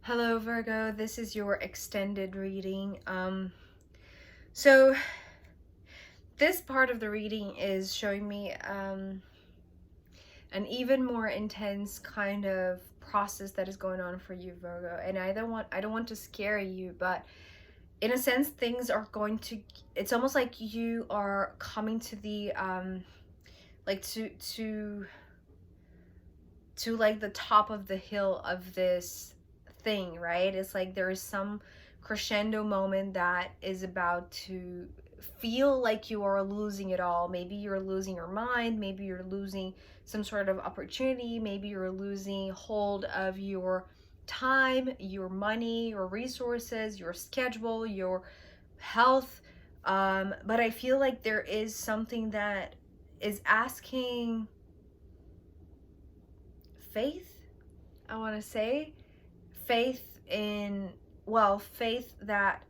Hello Virgo, this is your extended reading. So this part of the reading is showing me an even more intense kind of process that is going on for you, Virgo. And I don't want to scare you, but in a sense things are going to, it's almost like you are coming to the like to like the top of the hill of this thing, right? It's like there is some crescendo moment that is about to feel like you are losing it all. Maybe you're losing your mind, maybe you're losing some sort of opportunity, maybe you're losing hold of your time, your money, your resources, your schedule, your health. But I feel like there is something that is asking faith, I want to say. Faith in, well, faith that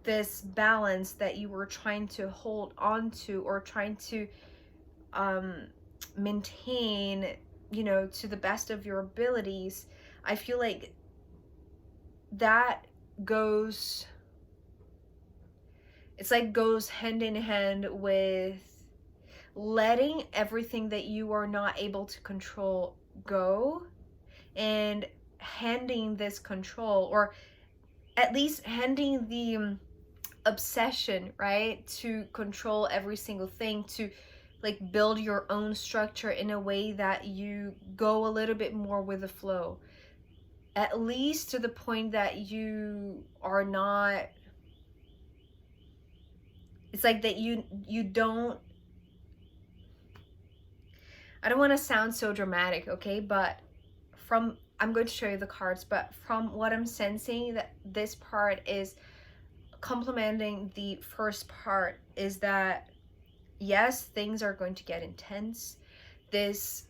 this balance that you were trying to hold on to or trying to maintain, to the best of your abilities, I feel like that goes, it's like goes hand in hand with letting everything that you are not able to control go and handing this control, or at least handing the obsession, right, to control every single thing, to like build your own structure in a way that you go a little bit more with the flow, at least to the point that you are not, it's like that you don't, I don't want to sound so dramatic, okay, but from, I'm going to show you the cards, but from what I'm sensing, that this part is complementing the first part, is that yes, things are going to get intense. This,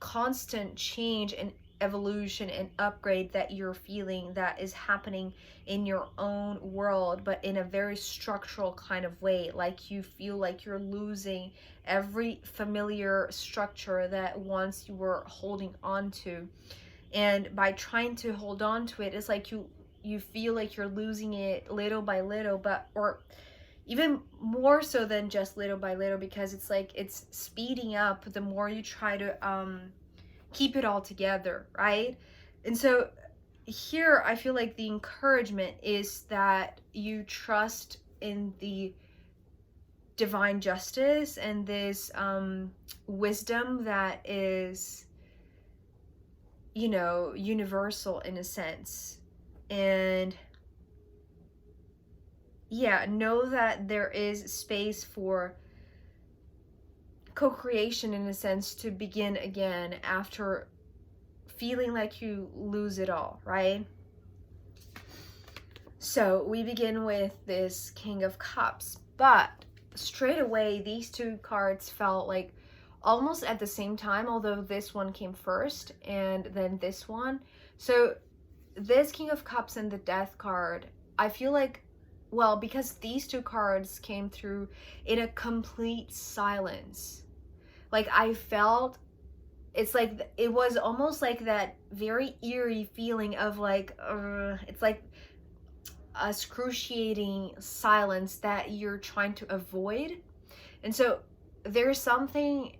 constant change and evolution and upgrade that you're feeling, that is happening in your own world, but in a very structural kind of way. Like you feel like you're losing every familiar structure that once you were holding on to. And by trying to hold on to it, it's like you feel like you're losing it little by little, but, or even more so than just little by little, because it's like it's speeding up the more you try to keep it all together, right? And so here I feel like the encouragement is that you trust in the divine justice and this wisdom that is, universal in a sense. And yeah, know that there is space for co-creation in a sense to begin again after feeling like you lose it all, right? So we begin with this King of Cups, but straight away these two cards felt like almost at the same time, although this one came first and then this one. So this King of Cups and the Death card, I feel like, well, because these two cards came through in a complete silence. Like I felt, it's like, it was almost like that very eerie feeling of like, it's like a excruciating silence that you're trying to avoid. And so there's something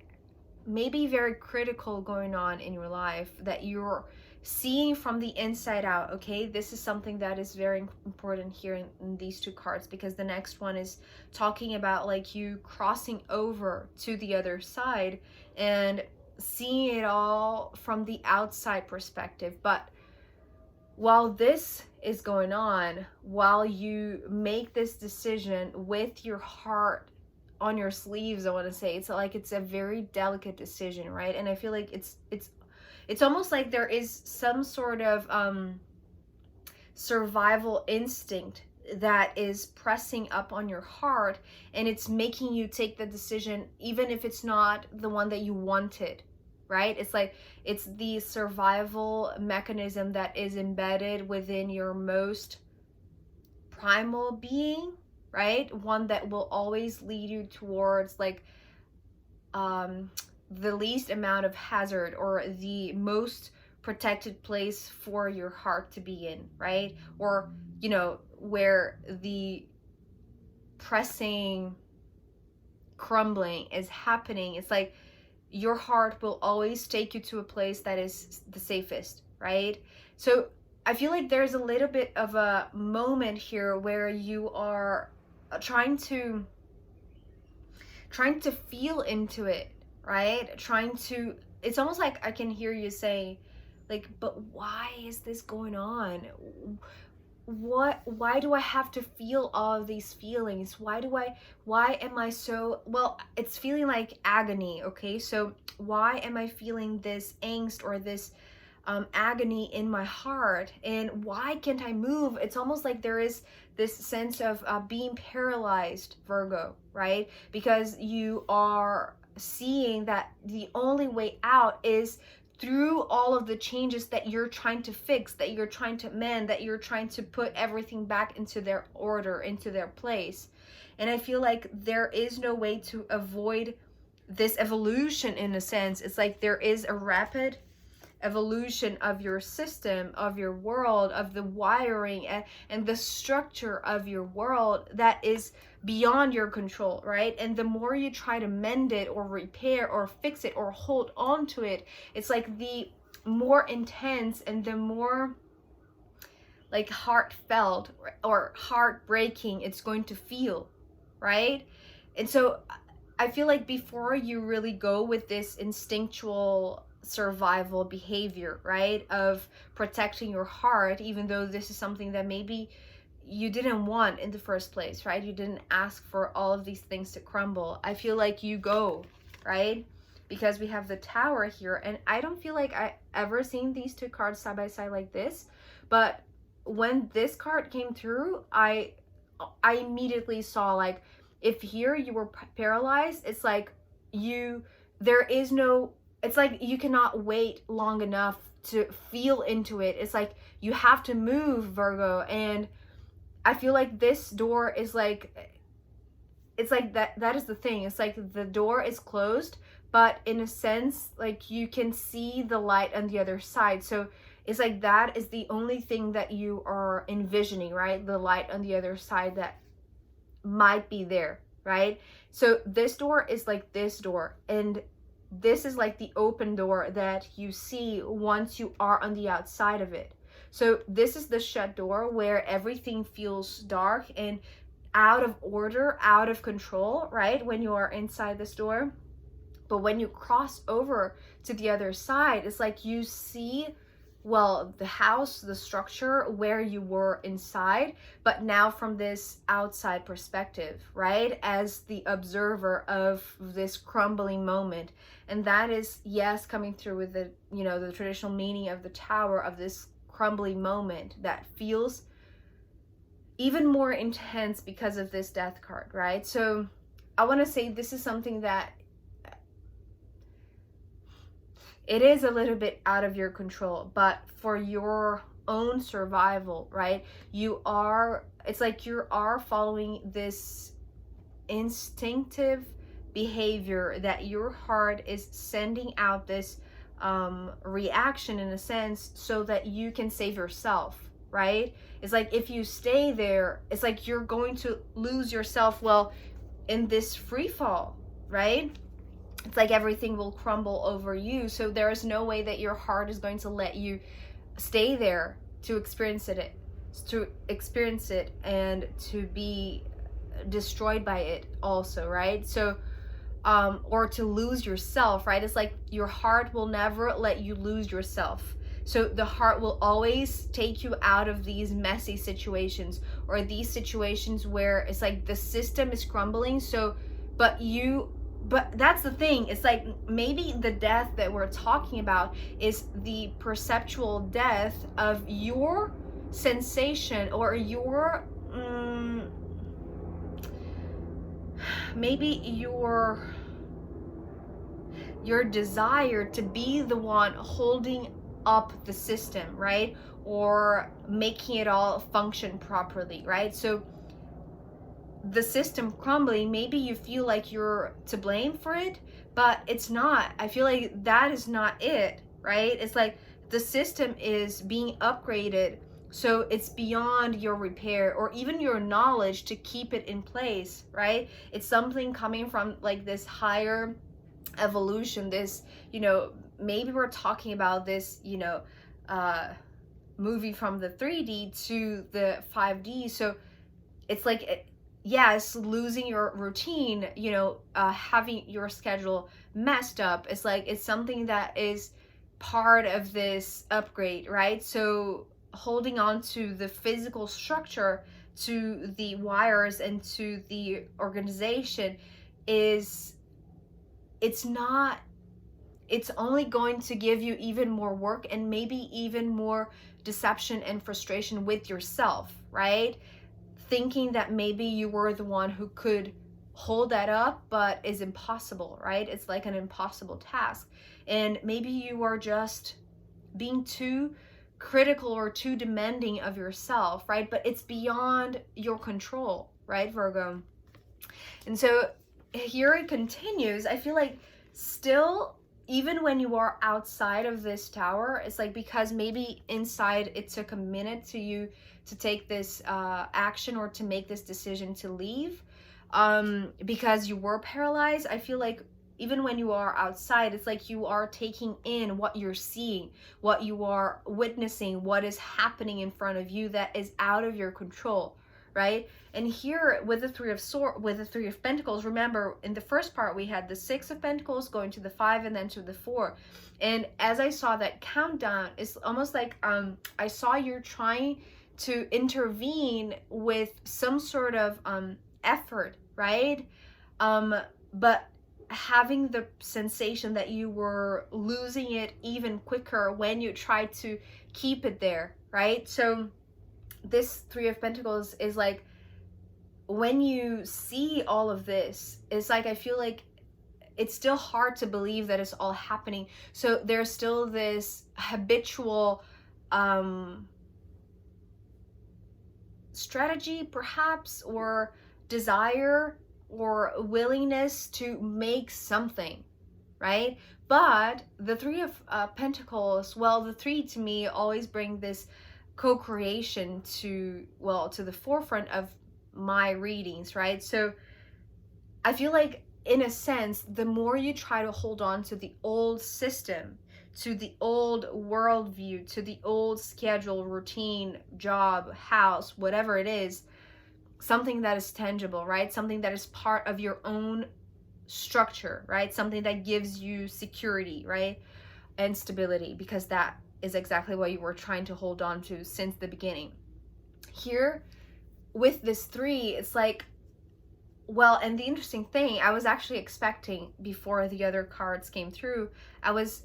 maybe very critical going on in your life that you're seeing from the inside out, okay? This is something that is very important here in these two cards, because the next one is talking about like you crossing over to the other side and seeing it all from the outside perspective. But while this is going on, while you make this decision with your heart on your sleeves, I want to say, it's like it's a very delicate decision, right? And I feel like it's almost like there is some sort of survival instinct that is pressing up on your heart, and it's making you take the decision even if it's not the one that you wanted, right? It's like it's the survival mechanism that is embedded within your most primal being, right? One that will always lead you towards like the least amount of hazard or the most protected place for your heart to be in, right? Or, you know, where the pressing crumbling is happening. It's like your heart will always take you to a place that is the safest, right? So I feel like there's a little bit of a moment here where you are trying to feel into it, right? It's almost like I can hear you say, like, but why is this going on? Why do I have to feel all of these feelings? Why am I so, well, it's feeling like agony, okay? So why am I feeling this angst or this agony in my heart, and why can't I move? It's almost like there is this sense of being paralyzed, Virgo, right? Because you are seeing that the only way out is through all of the changes that you're trying to fix, that you're trying to mend, that you're trying to put everything back into their order, into their place. And I feel like there is no way to avoid this evolution in a sense. It's like there is a rapid evolution of your system, of your world, of the wiring and the structure of your world that is beyond your control, right? And the more you try to mend it or repair or fix it or hold on to it, it's like the more intense and the more like heartfelt or heartbreaking it's going to feel, right? And so I feel like before you really go with this instinctual survival behavior, right, of protecting your heart, even though this is something that maybe you didn't want in the first place, right? You didn't ask for all of these things to crumble. I feel like you go, right? Because we have the Tower here, and I don't feel like I ever seen these two cards side by side like this, but when this card came through, I immediately saw, like, if here you were paralyzed, it's like there is no, it's like you cannot wait long enough to feel into it. It's like you have to move, Virgo. And I feel like this door is like, it's like that is the thing. It's like the door is closed, but in a sense, like you can see the light on the other side. So it's like that is the only thing that you are envisioning, right? The light on the other side that might be there, right? So this door is like this door, and this is like the open door that you see once you are on the outside of it. So this is the shut door where everything feels dark and out of order, out of control, right? When you are inside this door. But when you cross over to the other side, it's like you see, well, the house, the structure where you were inside, but now from this outside perspective, right? As the observer of this crumbling moment. And that is, yes, coming through with the, you know, the traditional meaning of the Tower, of this crumbling moment that feels even more intense because of this Death card, right? So I want to say this is something that it is a little bit out of your control, but for your own survival, right? It's like you are following this instinctive behavior that your heart is sending out this reaction in a sense so that you can save yourself, right? It's like if you stay there, it's like you're going to lose yourself, well, in this free fall, right? It's like everything will crumble over you. So there is no way that your heart is going to let you stay there to experience it and to be destroyed by it also, right? So or to lose yourself, right? It's like your heart will never let you lose yourself. So the heart will always take you out of these messy situations, or these situations where it's like the system is crumbling. So but that's the thing. It's like maybe the death that we're talking about is the perceptual death of your sensation, or your maybe your desire to be the one holding up the system, right? Or making it all function properly, right? So the system crumbling, maybe you feel like you're to blame for it, but it's not. I feel like that is not it, right? It's like the system is being upgraded, so it's beyond your repair or even your knowledge to keep it in place, right? It's something coming from like this higher evolution, this, you know, maybe we're talking about this, you know, movie from the 3D to the 5D. So it's like, yes, losing your routine, you know, having your schedule messed up. It's like, it's something that is part of this upgrade, right? So holding on to the physical structure, to the wires, and to the organization is, it's not, it's only going to give you even more work and maybe even more deception and frustration with yourself, right? Thinking that maybe you were the one who could hold that up, but is impossible, right? It's like an impossible task. And maybe you are just being too critical or too demanding of yourself, right? But it's beyond your control, right, Virgo? And so here it continues. I feel like still, even when you are outside of this tower, it's like, because maybe inside it took a minute to you to take this action or to make this decision to leave, because you were paralyzed. I feel like even when you are outside, it's like you are taking in what you're seeing, what you are witnessing, what is happening in front of you that is out of your control, right? And here with the Three of Pentacles, remember in the first part we had the Six of Pentacles going to the 5 and then to the 4. And as I saw that countdown, it's almost like I saw you're trying to intervene with some sort of effort, right? But having the sensation that you were losing it even quicker when you tried to keep it there, right? So this Three of Pentacles is like, when you see all of this, it's like, I feel like it's still hard to believe that it's all happening. So there's still this habitual strategy perhaps, or desire or willingness to make something, right? But the Three of Pentacles, well, the three to me always bring this co-creation to the forefront of my readings, right? So I feel like in a sense, the more you try to hold on to the old system, to the old worldview, to the old schedule, routine, job, house, whatever it is, something that is tangible, right? Something that is part of your own structure, right? Something that gives you security, right? And stability, because that is exactly what you were trying to hold on to since the beginning. Here with this three, it's like, well, and the interesting thing, I was actually expecting, before the other cards came through, I was,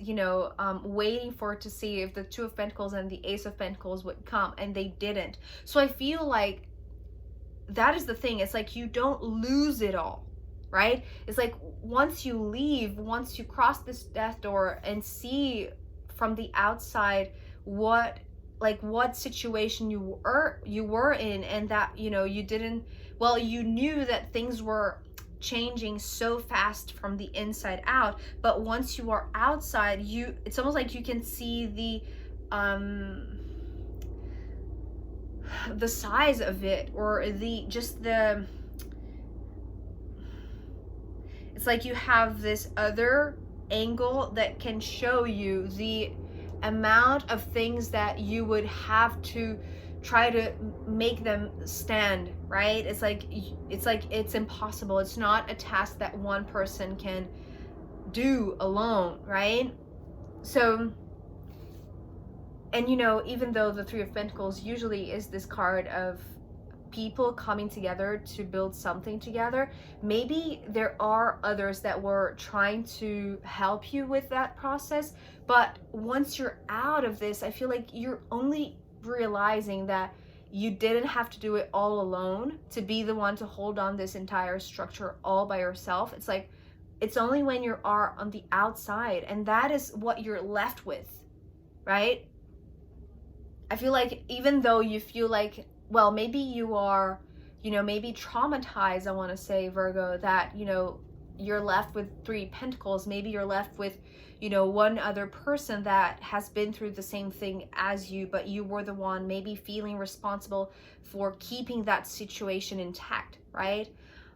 waiting for to see if the Two of Pentacles and the Ace of Pentacles would come, and they didn't. So I feel like that is the thing. It's like you don't lose it all, right? It's like once you leave, once you cross this death door and see from the outside what situation you were in, and that you didn't, well, you knew that things were changing so fast from the inside out, but once you are outside, it's almost like you can see the size of it, or it's like you have this other angle that can show you the amount of things that you would have to try to make them stand, right? It's like it's impossible. It's not a task that one person can do alone, right? So, and even though the Three of Pentacles usually is this card of people coming together to build something together, maybe there are others that were trying to help you with that process, but once you're out of this, I feel like you're only realizing that you didn't have to do it all alone, to be the one to hold on this entire structure all by yourself. It's like, it's only when you are on the outside, and that is what you're left with, right? I feel like even though you feel like, well, maybe you are, maybe traumatized, I want to say, Virgo, that, you're left with 3 pentacles, maybe you're left with, you know, one other person that has been through the same thing as you, but you were the one maybe feeling responsible for keeping that situation intact, right?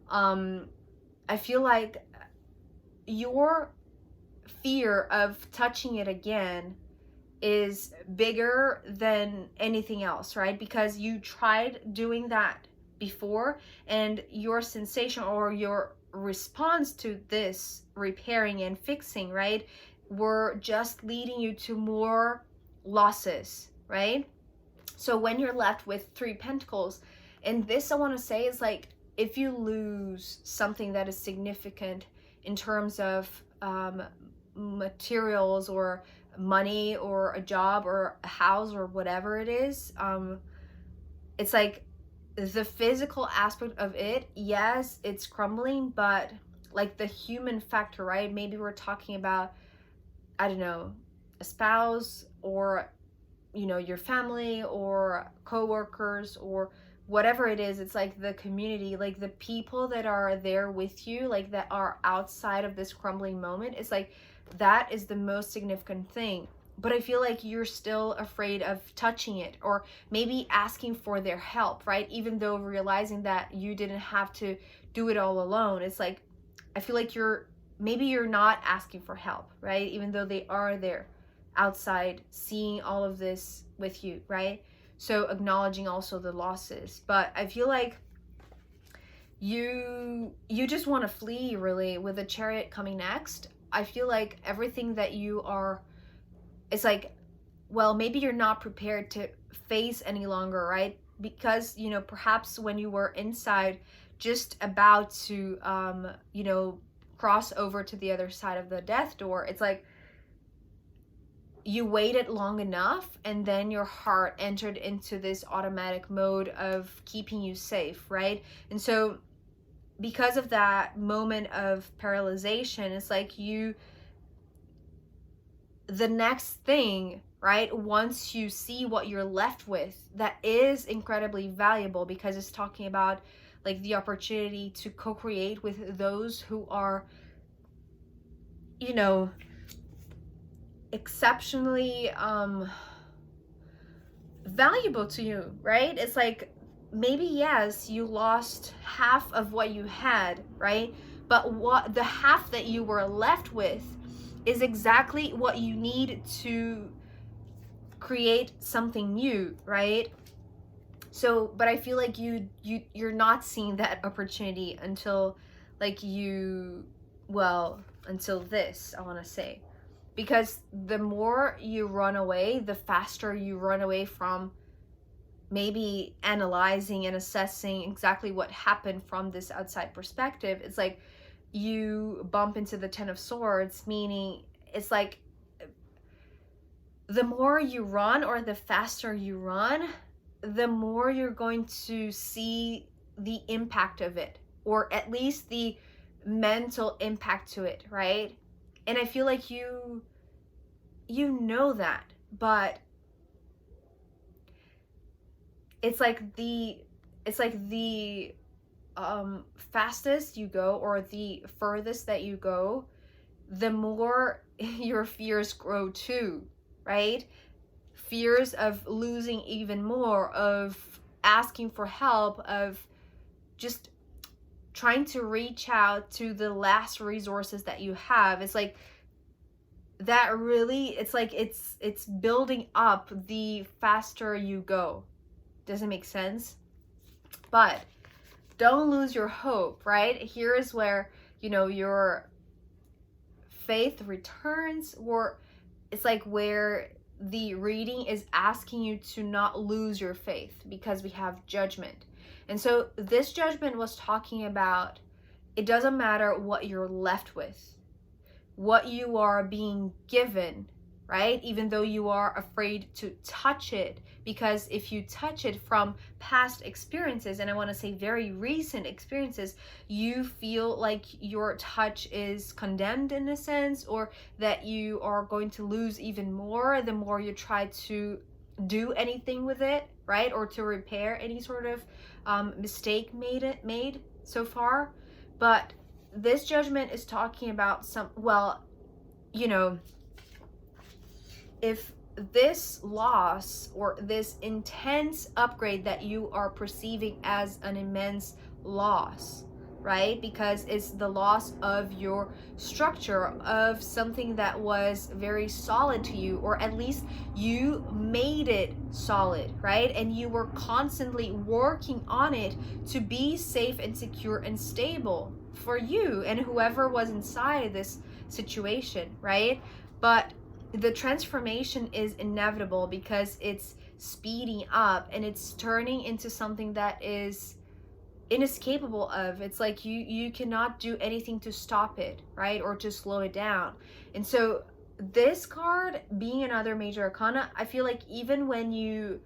I feel like your fear of touching it again is bigger than anything else, right? Because you tried doing that before, and your sensation or your response to this repairing and fixing, right, were just leading you to more losses, right? So when you're left with 3 pentacles, and this I want to say is like, if you lose something that is significant in terms of materials or money or a job or a house or whatever it is, it's like the physical aspect of it, yes, it's crumbling, but like the human factor, right? Maybe we're talking about, I don't know, a spouse, or, you know, your family or coworkers or whatever it is. It's like the community, like the people that are there with you, like that are outside of this crumbling moment. It's like that is the most significant thing. But I feel like you're still afraid of touching it, or maybe asking for their help, right? Even though realizing that you didn't have to do it all alone. It's like, I feel like maybe you're not asking for help, right? Even though they are there outside seeing all of this with you, right? So acknowledging also the losses. But I feel like you just want to flee, really, with the Chariot coming next. I feel like everything that you are, it's like, well, maybe you're not prepared to face any longer, right? Because, you know, perhaps when you were inside just about to you know, cross over to the other side of the death door, it's like you waited long enough, and then your heart entered into this automatic mode of keeping you safe, right? And so because of that moment of paralyzation, it's like the next thing, right, once you see what you're left with, that is incredibly valuable, because it's talking about like the opportunity to co-create with those who are, you know, exceptionally valuable to you, right? It's like, maybe yes, you lost half of what you had, right? But what the half that you were left with is exactly what you need to create something new, right? So, but I feel like you're not seeing that opportunity until like until this, I want to say. Because the more you run away, the faster you run away from maybe analyzing and assessing exactly what happened from this outside perspective. It's like you bump into the 10 of Swords, meaning it's like the more you run, or the faster you run, the more you're going to see the impact of it, or at least the mental impact to it, right? And I feel like you know that, but it's like the fastest you go, or the furthest that you go, the more your fears grow too, right? Fears of losing even more, of asking for help, of just trying to reach out to the last resources that you have. It's like that really, it's like it's building up the faster you go. Does it make sense? But don't lose your hope, right? Here is where, you know, your faith returns, or it's like where the reading is asking you to not lose your faith, because we have Judgment. And so this Judgment was talking about, it doesn't matter what you're left with, what you are being given, right? Even though you are afraid to touch it, because if you touch it from past experiences, and I want to say very recent experiences, you feel like your touch is condemned in a sense, or that you are going to lose even more the more you try to do anything with it, right? Or to repair any sort of mistake made so far. But this Judgment is talking about some, well, you know, if this loss or this intense upgrade that you are perceiving as an immense loss, right? Because it's the loss of your structure, of something that was very solid to you, or at least you made it solid, right? And you were constantly working on it to be safe and secure and stable for you and whoever was inside this situation, right? But the transformation is inevitable because it's speeding up and it's turning into something that is inescapable of. It's like you cannot do anything to stop it, right? Or to slow it down. And so this card being another major arcana, I feel like even when you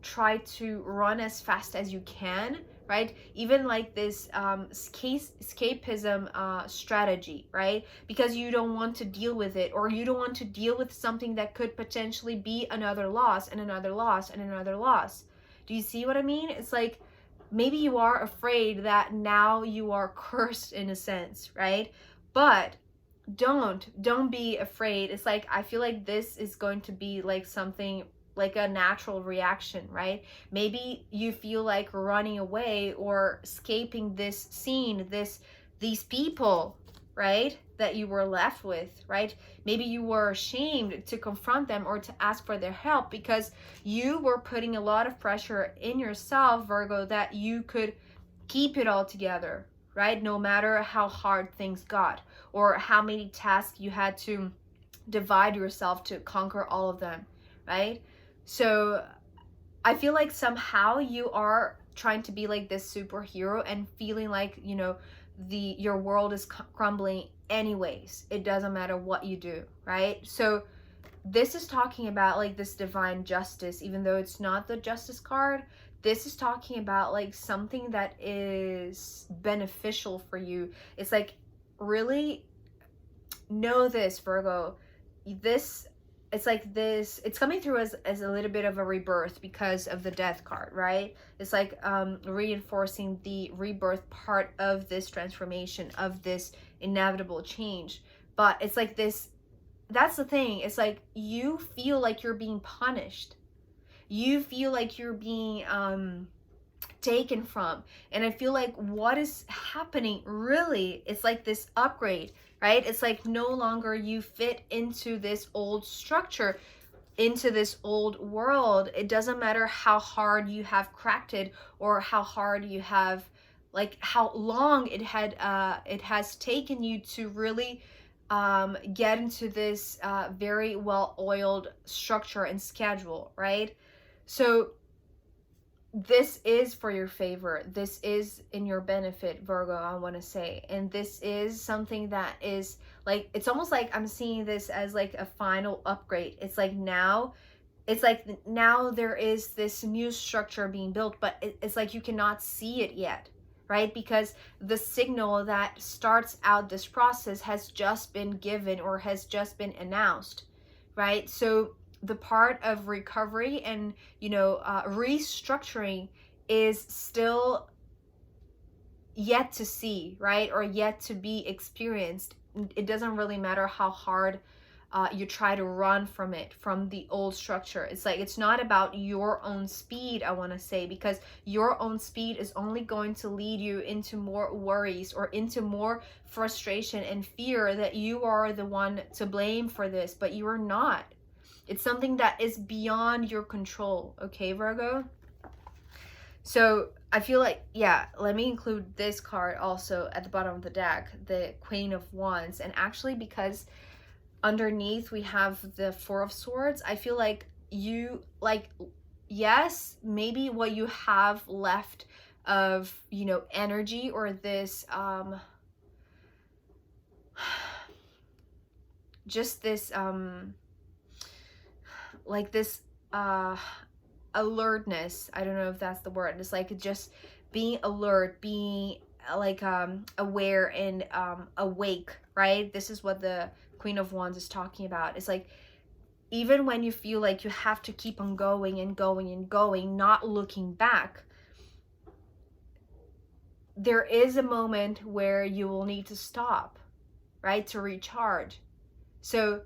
try to run as fast as you can, right? Even like this escapism strategy, right? Because you don't want to deal with it, or you don't want to deal with something that could potentially be another loss and another loss and another loss. Do you see what I mean? It's like maybe you are afraid that now you are cursed in a sense, right? But don't be afraid. It's like I feel like this is going to be like something like a natural reaction, right? Maybe you feel like running away or escaping this scene, these people, right? That you were left with, right? Maybe you were ashamed to confront them or to ask for their help because you were putting a lot of pressure in yourself, Virgo, that you could keep it all together, right? No matter how hard things got or how many tasks you had to divide yourself to conquer all of them, right? So I feel like somehow you are trying to be like this superhero and feeling like, you know, your world is crumbling anyways. It doesn't matter what you do, right? So this is talking about like this divine justice, even though it's not the justice card. This is talking about like something that is beneficial for you. It's like, really know this, Virgo. This, it's like this, it's coming through as a little bit of a rebirth because of the death card, right? It's like reinforcing the rebirth part of this transformation, of this inevitable change. But it's like this, that's the thing. It's like you feel like you're being punished. You feel like you're being taken from. And I feel like what is happening really, it's like this upgrade, right? It's like no longer you fit into this old structure, into this old world. It doesn't matter how hard you have cracked it or how hard you have, like how long it has taken you to really get into this very well-oiled structure and schedule, right? So this is for your favor. This is in your benefit, Virgo, I want to say. And this is something that is like, it's almost like I'm seeing this as like a final upgrade. It's like now, it's like now there is this new structure being built, but it's like you cannot see it yet, right? Because the signal that starts out this process has just been given or has just been announced, right? So the part of recovery and, you know, restructuring is still yet to see, right? Or yet to be experienced. It doesn't really matter how hard you try to run from it, from the old structure. It's like, it's not about your own speed, I want to say, because your own speed is only going to lead you into more worries or into more frustration and fear that you are the one to blame for this, but you are not. It's something that is beyond your control, okay, Virgo? So I feel like, yeah, let me include this card also at the bottom of the deck, the Queen of Wands. And actually, because underneath we have the Four of Swords, I feel like you, like, yes, maybe what you have left of, you know, energy or this, just this, like this alertness, I don't know if that's the word, it's like just being alert, being like aware and awake, right? This is what the Queen of Wands is talking about. It's like even when you feel like you have to keep on going and going and going, not looking back, there is a moment where you will need to stop, right, to recharge. So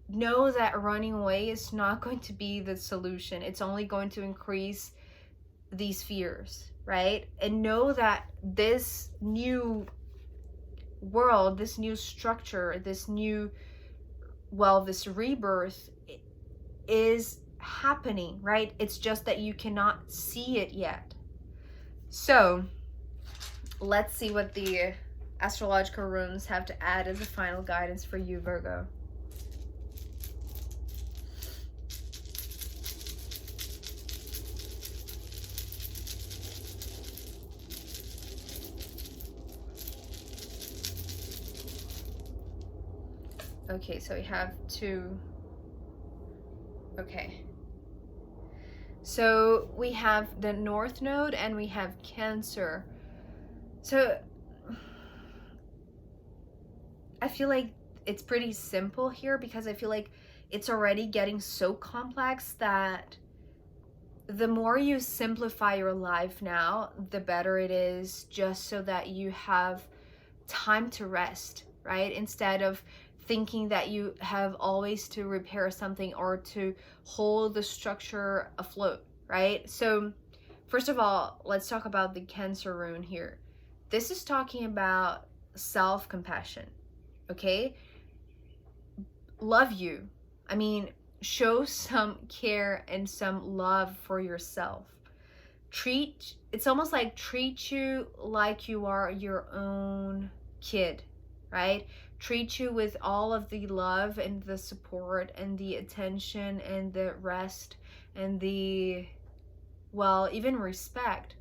know that running away is not going to be the solution. It's only going to increase these fears, right? And know that this new world, this new structure, this new, well, this rebirth is happening, right? It's just that you cannot see it yet. So let's see what the astrological runes have to add as a final guidance for you, Virgo. Okay, so we have two. Okay. So we have the North Node and we have Cancer. So I feel like it's pretty simple here, because I feel like it's already getting so complex that the more you simplify your life now, the better it is, just so that you have time to rest, right? Instead of thinking that you have always to repair something or to hold the structure afloat, right? So first of all, let's talk about the Cancer rune here. This is talking about self-compassion, okay? Love you. I mean, show some care and some love for yourself. It's almost like treat you like you are your own kid, right? Treat you with all of the love and the support and the attention and the rest and the, well, even respect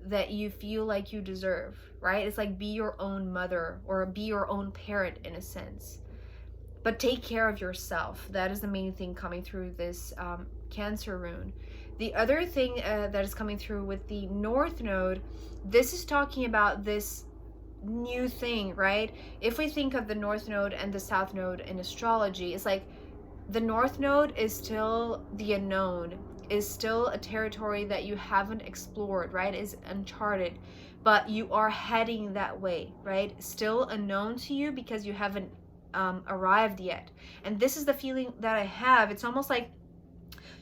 that you feel like you deserve, right? It's like be your own mother or be your own parent in a sense. But take care of yourself. That is the main thing coming through this Cancer rune. The other thing that is coming through with the North Node, this is talking about this new thing, right? If we think of the North Node and the South Node in astrology, it's like the North Node is still the unknown, is still a territory that you haven't explored, right? Is uncharted, but you are heading that way, right? Still unknown to you because you haven't arrived yet. And this is the feeling that I have. It's almost like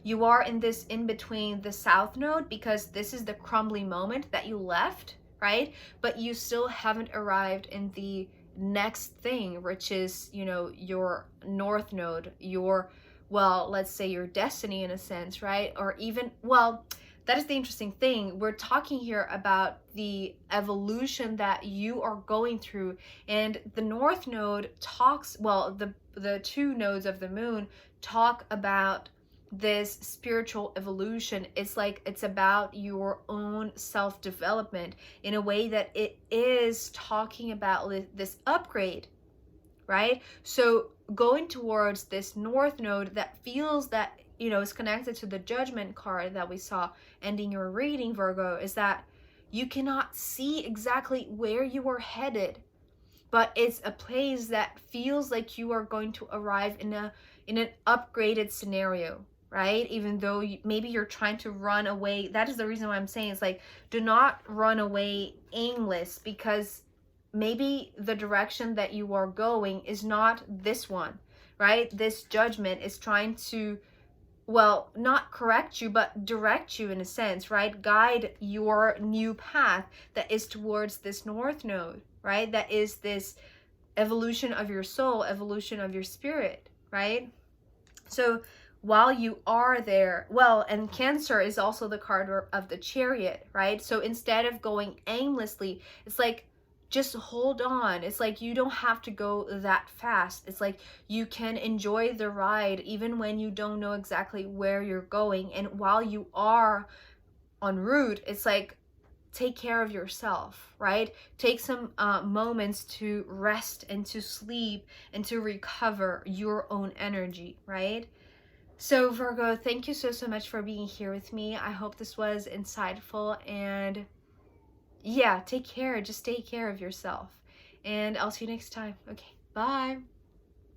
you are in this in between the South Node, because this is the crumbly moment that you left, right? But you still haven't arrived in the next thing, which is, you know, your North Node, your, well, let's say your destiny in a sense, right? Or even, well, that is the interesting thing. We're talking here about the evolution that you are going through, and the North Node talks, well, the two nodes of the moon talk about this spiritual evolution. It's like it's about your own self-development in a way that it is talking about this upgrade, right? So going towards this North Node that feels that, you know, is connected to the Judgment card that we saw ending your reading, Virgo, is that you cannot see exactly where you are headed, but it's a place that feels like you are going to arrive in an upgraded scenario, right? Even though maybe you're trying to run away. That is the reason why I'm saying it's like, do not run away aimless, because maybe the direction that you are going is not this one, right? This Judgment is trying to, well, not correct you, but direct you in a sense, right? Guide your new path that is towards this North Node, right? That is this evolution of your soul, evolution of your spirit, right? So while you are there, well, and Cancer is also the card of the Chariot, right? So instead of going aimlessly, it's like, just hold on. It's like you don't have to go that fast. It's like you can enjoy the ride even when you don't know exactly where you're going. And while you are en route, it's like, take care of yourself, right? Take some moments to rest and to sleep and to recover your own energy, right? So Virgo, thank you so much for being here with me. I hope this was insightful, and yeah, take care. Just take care of yourself. And I'll see you next time. Okay, bye.